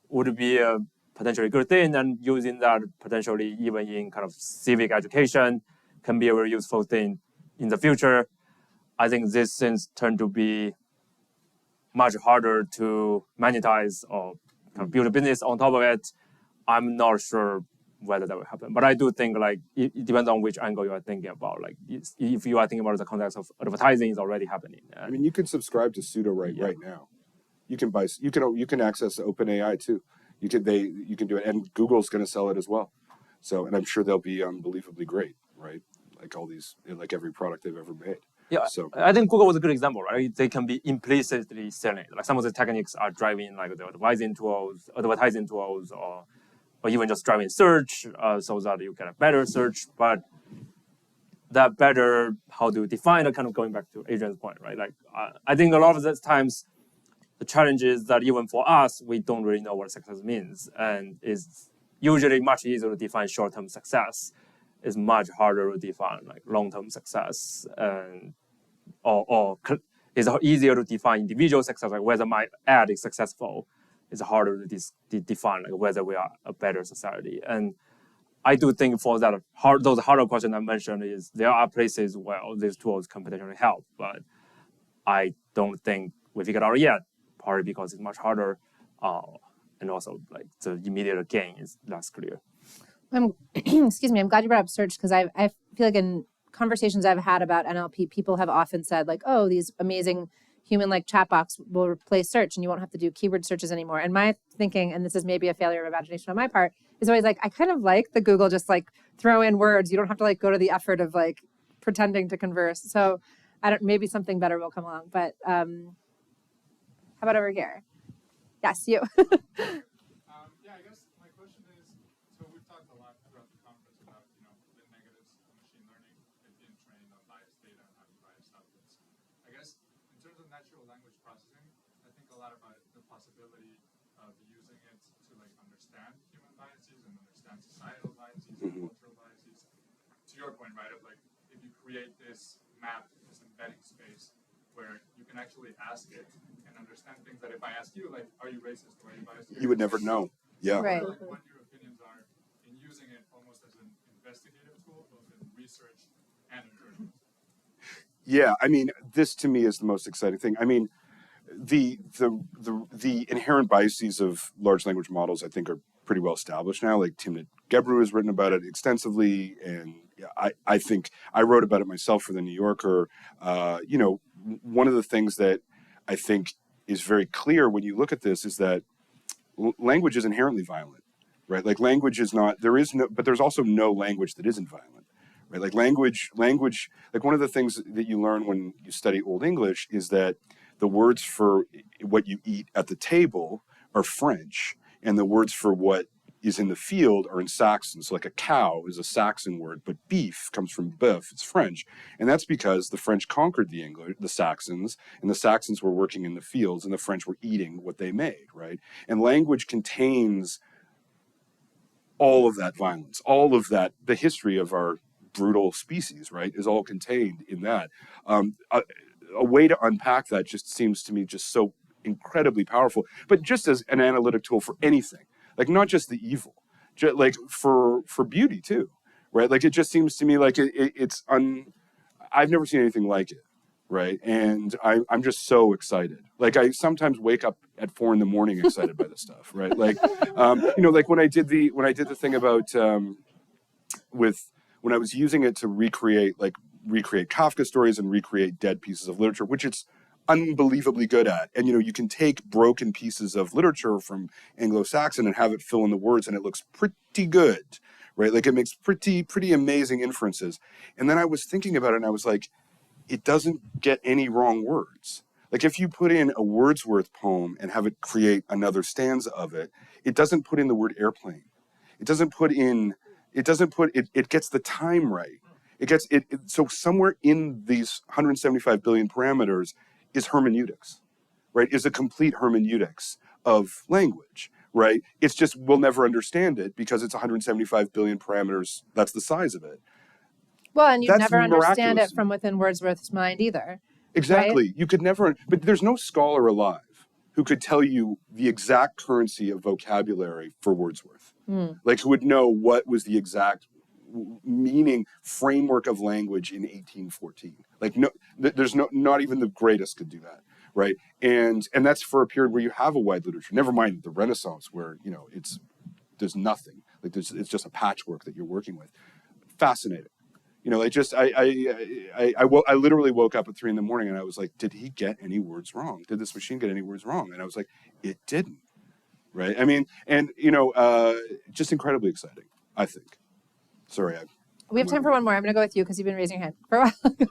would be a potentially good thing, and using that potentially even in kind of civic education can be a very useful thing in the future. I think these things turn to be much harder to monetize or kind of build a business on top of it. I'm not sure whether that will happen, but I do think like it depends on which angle you are thinking about. Like if you are thinking about the context of advertising, is already happening. I mean, you can subscribe to pseudo right now. You can buy. You can access OpenAI too. You can do it, and Google's going to sell it as well. So, and I'm sure they'll be unbelievably great, right? Like all these, like every product they've ever made. Yeah, so I think Google was a good example, right? They can be implicitly selling it. Like some of the techniques are driving like the advertising tools, or even just driving search, so that you get a better search. But that better, how to define it, kind of going back to Adrienne's point, right? Like I think a lot of the times, the challenge is that even for us, we don't really know what success means, and it's usually much easier to define short-term success. It's much harder to define like long-term success, and or it's easier to define individual success, like whether my ad is successful. It's harder to define like whether we are a better society. And I do think for that those harder questions I mentioned is there are places where these tools can potentially help, but I don't think we figured out yet. Partly because it's much harder, and also like the immediate gain is less clear. Excuse me. I'm glad you brought up search because I feel like in conversations I've had about NLP, people have often said like, "Oh, these amazing human-like chatbots will replace search, and you won't have to do keyword searches anymore." And my thinking, and this is maybe a failure of imagination on my part, is always like I kind of like the Google just like throw in words. You don't have to like go to the effort of like pretending to converse. So maybe something better will come along, but. How about over here? Yes, you. Yeah, I guess my question is, so we've talked a lot throughout the conference about, the negatives of machine learning, it being trained on biased data and having biased outputs. I guess in terms of natural language processing, I think a lot about the possibility of using it to like understand human biases and understand societal biases and cultural biases. To your point, right, of like if you create this map, this embedding space where you can actually ask it and understand things that if I ask you, like, are you racist or are you biased? you would never know. Yeah. Right. What your opinions are in using it almost as an investigative tool, both in research and in journalism. Yeah, I mean, this to me is the most exciting thing. I mean, the inherent biases of large language models, I think, are pretty well established now. Like Timnit Gebru has written about it extensively, and I think I wrote about it myself for the New Yorker. One of the things that I think is very clear when you look at this is that language is inherently violent, right? Like language is not, but there's also no language that isn't violent, right? Like language, like one of the things that you learn when you study Old English is that the words for what you eat at the table are French, and the words for what is in the field are in Saxon. So like a cow is a Saxon word, but beef comes from bœuf, it's French. And that's because the French conquered the Saxons, and the Saxons were working in the fields, and the French were eating what they made, right? And language contains all of that violence, all of that, the history of our brutal species, right, is all contained in that. A way to unpack that just seems to me just so incredibly powerful, but just as an analytic tool for anything, like not just the evil, like for beauty too, right? Like it just seems to me like I've never seen anything like it, right? And I'm just so excited. Like I sometimes wake up at 4 a.m. excited by this stuff, right? Like, like when I did the thing about when I was using it to recreate Kafka stories and recreate dead pieces of literature, which it's unbelievably good at. And, you can take broken pieces of literature from Anglo-Saxon and have it fill in the words, and it looks pretty good, right? Like it makes pretty amazing inferences. And then I was thinking about it and I was like, it doesn't get any wrong words. Like if you put in a Wordsworth poem and have it create another stanza of it, it doesn't put in the word airplane. It doesn't put in, it gets the time right. So somewhere in these 175 billion parameters is hermeneutics, right? Is a complete hermeneutics of language, right? It's just, we'll never understand it because it's 175 billion parameters. That's the size of it. Well, and you'd That's never understand miraculous. it from within Wordsworth's mind either. Exactly. You could never, but there's no scholar alive who could tell you the exact currency of vocabulary for Wordsworth. Like who would know what was the exact meaning framework of language in 1814. Like no, there's not even the greatest could do that, right? And that's for a period where you have a wide literature. Never mind the Renaissance, where there's nothing. Like it's just a patchwork that you're working with. Fascinating. I literally woke up at 3 a.m. and I was like, did he get any words wrong? Did this machine get any words wrong? And I was like, it didn't, right? I mean, and just incredibly exciting, I think. Sorry, We have time for one more. I'm going to go with you because you've been raising your hand for a while. Okay.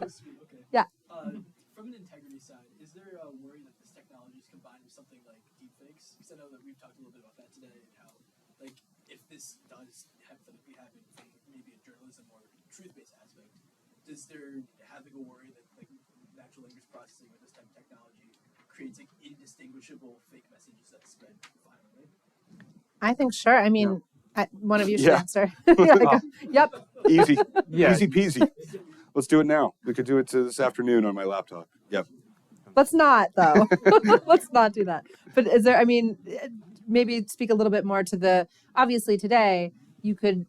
Yeah. From an integrity side, is there a worry that this technology is combined with something like deepfakes? Because I know that we've talked a little bit about that today and how, like, if this does hypothetically happen from maybe a journalism or truth-based aspect, is there having a worry that like natural language processing with this type of technology creates like indistinguishable fake messages that spread violently? I think sure. I mean, one of you should Yeah. answer. Yep. easy, Yeah. easy peasy. Let's do it now. We could do it this afternoon on my laptop. Yep. Let's not, though. Let's not do that. But is there, I mean, maybe speak a little bit more to the, obviously today, you could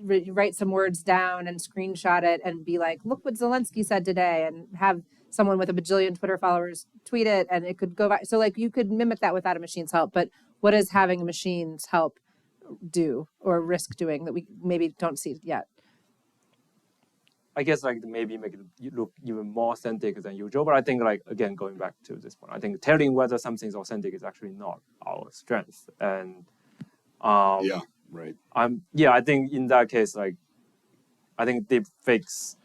write some words down and screenshot it and be like, look what Zelensky said today, and have someone with a bajillion Twitter followers tweet it, and it could go back. So like you could mimic that without a machine's help. But what is having a machine's help do or risk doing that we maybe don't see yet? I guess like maybe make it look even more authentic than usual. But I think like again going back to this point, I think telling whether something is authentic is actually not our strength. And Yeah. Right. I think in that case, like I think deep fakes,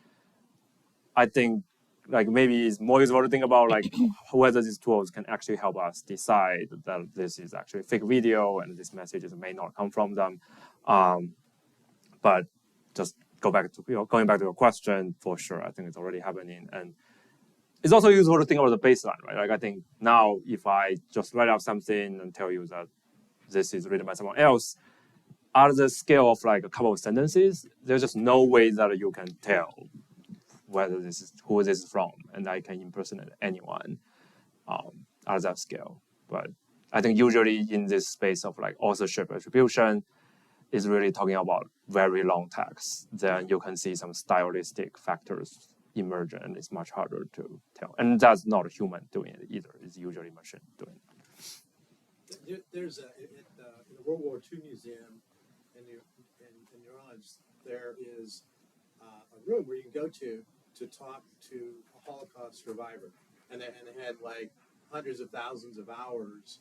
I think like maybe it's more useful to think about like whether these tools can actually help us decide that this is actually a fake video and these messages may not come from them. But just going back to your question, for sure, I think it's already happening. And it's also useful to think about the baseline, right? Like I think now if I just write out something and tell you that this is written by someone else, at the scale of like a couple of sentences, there's just no way that you can tell whether who this is from, and I can impersonate anyone at that scale. But I think usually in this space of like authorship attribution, is really talking about very long text. Then you can see some stylistic factors emerge, and it's much harder to tell. And that's not a human doing it either. It's usually machine doing it. There's in the World War II Museum in New Orleans, there is a room where you can go to talk to a Holocaust survivor, and they had like hundreds of thousands of hours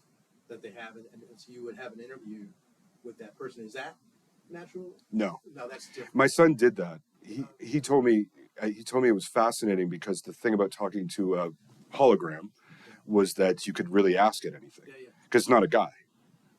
that they have, and so you would have an interview with that person. Is that natural? No, that's different. My son did that. He told me it was fascinating because the thing about talking to a hologram was that you could really ask it anything because it's not a guy,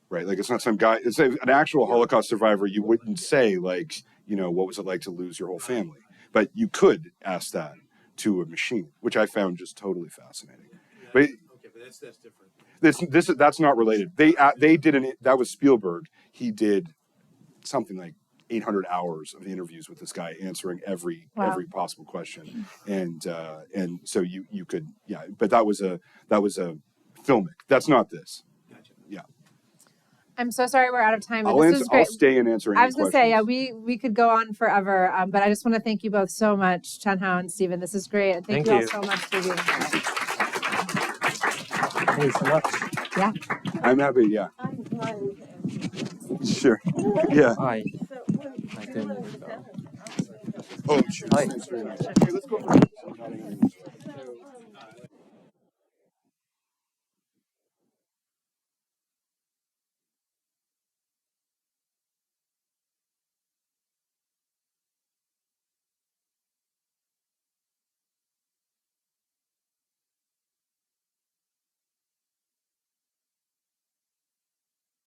right? Like it's not some guy. It's an actual Holocaust survivor. You wouldn't say like, what was it like to lose your whole family? But you could ask that to a machine, which I found just totally fascinating. But that's different. That's not related. They did that was Spielberg. He did something like 800 hours of interviews with this guy, answering every possible question, and so you could but that was a filmic. That's not this. Gotcha. Yeah. I'm so sorry we're out of time. But I'll stay and answer any I was going to say, questions. we could go on forever, but I just want to thank you both so much, Chenhao and Stephen. This is great. And thank you all so much for being here. Thank you so much. Yeah. I'm happy, yeah. Sure. Yeah. Hi. Oh, sure. Hi. Thanks very much. Okay, let's go for